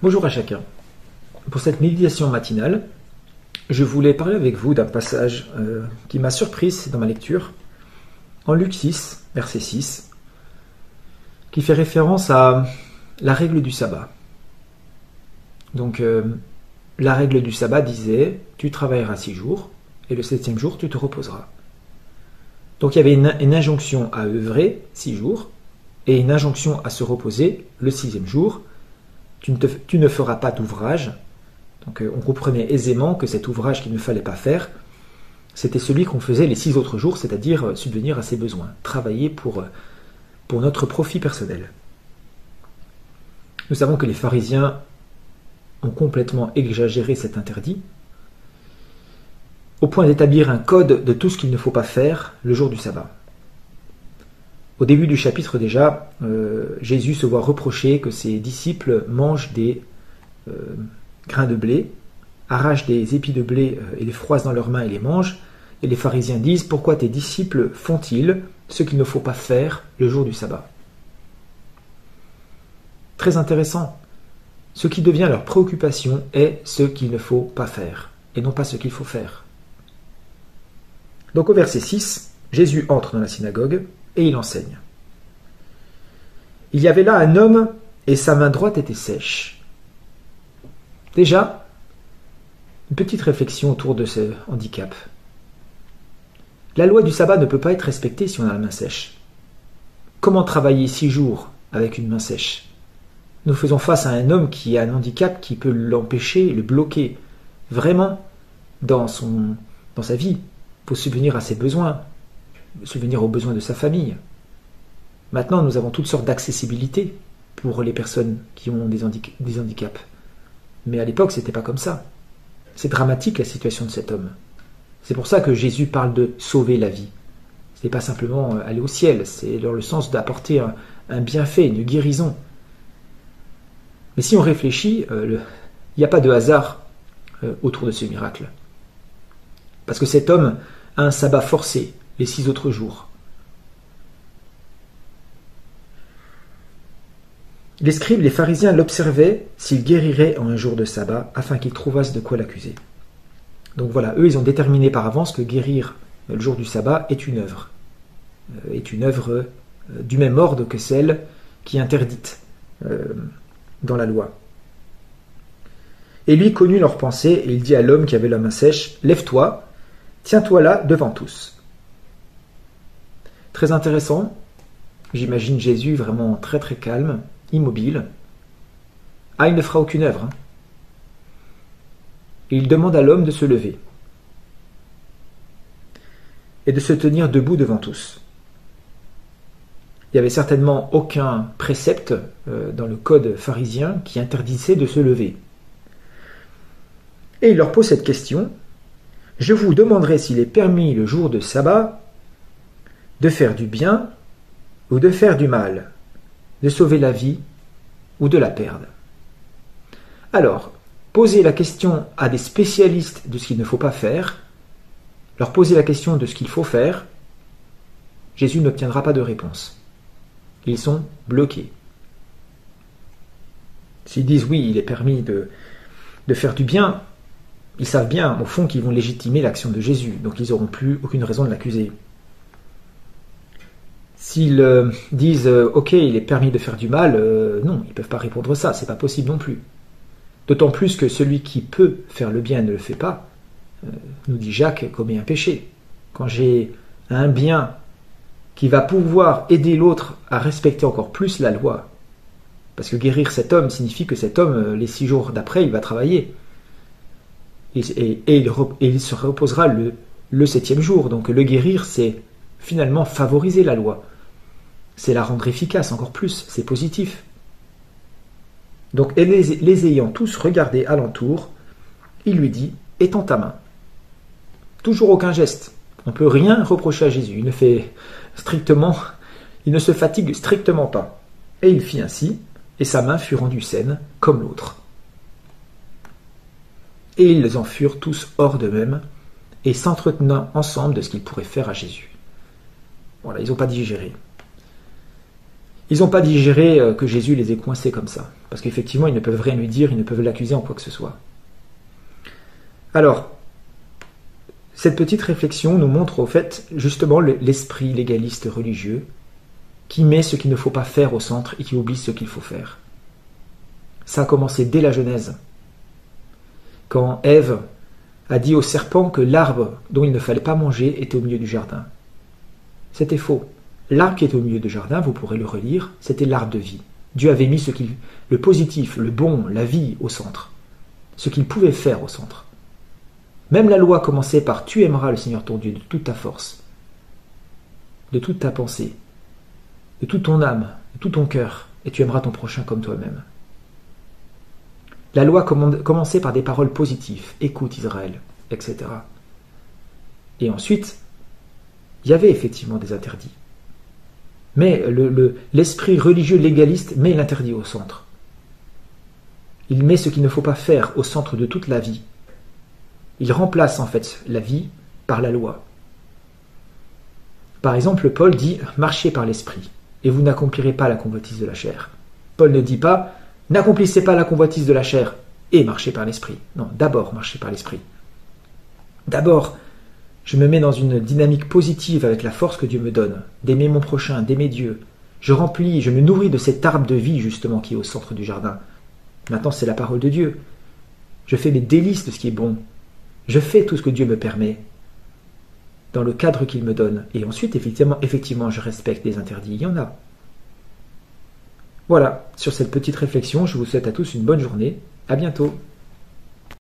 Bonjour à chacun. Pour cette méditation matinale, je voulais parler avec vous d'un passage qui m'a surprise dans ma lecture, en Luc 6, verset 6, qui fait référence à la règle du sabbat. Donc, la règle du sabbat disait « Tu travailleras 6 jours, et le 7e jour, tu te reposeras ». Donc, il y avait une injonction à œuvrer 6 jours, et une injonction à se reposer le 6e jour. Tu ne feras pas d'ouvrage. Donc on comprenait aisément que cet ouvrage qu'il ne fallait pas faire, c'était celui qu'on faisait les 6 autres jours, c'est-à-dire subvenir à ses besoins, travailler pour notre profit personnel. Nous savons que les pharisiens ont complètement exagéré cet interdit, au point d'établir un code de tout ce qu'il ne faut pas faire le jour du sabbat. Au début du chapitre déjà, Jésus se voit reprocher que ses disciples mangent des grains de blé, arrachent des épis de blé et les froissent dans leurs mains et les mangent. Et les pharisiens disent « Pourquoi tes disciples font-ils ce qu'il ne faut pas faire le jour du sabbat ?» Très intéressant. Ce qui devient leur préoccupation est ce qu'il ne faut pas faire, et non pas ce qu'il faut faire. Donc au verset 6, Jésus entre dans la synagogue et il enseigne. Il y avait là un homme et sa main droite était sèche. Déjà, une petite réflexion autour de ce handicap. La loi du sabbat ne peut pas être respectée si on a la main sèche. Comment travailler 6 jours avec une main sèche? Nous faisons face à un homme qui a un handicap qui peut l'empêcher, le bloquer vraiment dans sa vie, pour subvenir à ses besoins, subvenir aux besoins de sa famille. Maintenant, nous avons toutes sortes d'accessibilité pour les personnes qui ont des handicaps. Mais à l'époque, ce n'était pas comme ça. C'est dramatique la situation de cet homme. C'est pour ça que Jésus parle de sauver la vie. Ce n'est pas simplement aller au ciel, c'est dans le sens d'apporter un bienfait, une guérison. Mais si on réfléchit, il n'y a pas de hasard autour de ce miracle. Parce que cet homme a un sabbat forcé les 6 autres jours. Les scribes, les pharisiens l'observaient s'il guérirait en un jour de sabbat afin qu'ils trouvassent de quoi l'accuser. Donc voilà, eux ils ont déterminé par avance que guérir le jour du sabbat est une œuvre du même ordre que celle qui est interdite dans la loi. Et lui connut leurs pensées et il dit à l'homme qui avait la main sèche « Lève-toi, tiens-toi là devant tous. » Très intéressant, j'imagine Jésus vraiment très très calme, immobile. Ah, il ne fera aucune œuvre. Et il demande à l'homme de se lever et de se tenir debout devant tous. Il n'y avait certainement aucun précepte dans le code pharisien qui interdisait de se lever. Et il leur pose cette question. « Je vous demanderai s'il est permis le jour de sabbat de faire du bien ou de faire du mal, de sauver la vie ou de la perdre. » Alors, poser la question à des spécialistes de ce qu'il ne faut pas faire, leur poser la question de ce qu'il faut faire, Jésus n'obtiendra pas de réponse. Ils sont bloqués. S'ils disent oui, il est permis de faire du bien, ils savent bien, au fond, qu'ils vont légitimer l'action de Jésus, donc ils n'auront plus aucune raison de l'accuser. S'ils disent « Ok, il est permis de faire du mal », non, ils ne peuvent pas répondre ça, c'est pas possible non plus. D'autant plus que celui qui peut faire le bien et ne le fait pas, nous dit Jacques, commet un péché. Quand j'ai un bien qui va pouvoir aider l'autre à respecter encore plus la loi, parce que guérir cet homme signifie que cet homme, les 6 jours d'après, il va travailler. Et il se reposera le 7e jour. Donc le guérir, c'est finalement favoriser la loi. C'est la rendre efficace encore plus, c'est positif. Donc les ayant tous regardés alentour, il lui dit « Étends ta main ». Toujours aucun geste. On ne peut rien reprocher à Jésus. Il ne se fatigue strictement pas. Et il fit ainsi, et sa main fut rendue saine comme l'autre. Et ils en furent tous hors d'eux-mêmes, et s'entretenant ensemble de ce qu'ils pourraient faire à Jésus. Voilà, ils n'ont pas digéré. Ils n'ont pas digéré que Jésus les ait coincés comme ça. Parce qu'effectivement, ils ne peuvent rien lui dire, ils ne peuvent l'accuser en quoi que ce soit. Alors, cette petite réflexion nous montre au fait justement l'esprit légaliste religieux qui met ce qu'il ne faut pas faire au centre et qui oublie ce qu'il faut faire. Ça a commencé dès la Genèse, quand Ève a dit au serpent que l'arbre dont il ne fallait pas manger était au milieu du jardin. C'était faux. L'arbre qui était au milieu du jardin, vous pourrez le relire, c'était l'arbre de vie. Dieu avait mis le positif, le bon, la vie au centre, ce qu'il pouvait faire au centre. Même la loi commençait par « Tu aimeras le Seigneur ton Dieu de toute ta force, de toute ta pensée, de toute ton âme, de tout ton cœur, et tu aimeras ton prochain comme toi-même. » La loi commençait par des paroles positives, « Écoute Israël », etc. Et ensuite, il y avait effectivement des interdits. Mais l'esprit religieux légaliste met l'interdit au centre. Il met ce qu'il ne faut pas faire au centre de toute la vie. Il remplace en fait la vie par la loi. Par exemple, Paul dit « Marchez par l'esprit, et vous n'accomplirez pas la convoitise de la chair ». Paul ne dit pas « N'accomplissez pas la convoitise de la chair et marchez par l'esprit ». Non, d'abord marchez par l'esprit. D'abord, je me mets dans une dynamique positive avec la force que Dieu me donne, d'aimer mon prochain, d'aimer Dieu. Je me nourris de cet arbre de vie justement qui est au centre du jardin. Maintenant, c'est la parole de Dieu. Je fais mes délices de ce qui est bon. Je fais tout ce que Dieu me permet, dans le cadre qu'il me donne. Et ensuite, effectivement, je respecte les interdits. Il y en a. Voilà, sur cette petite réflexion, je vous souhaite à tous une bonne journée. À bientôt.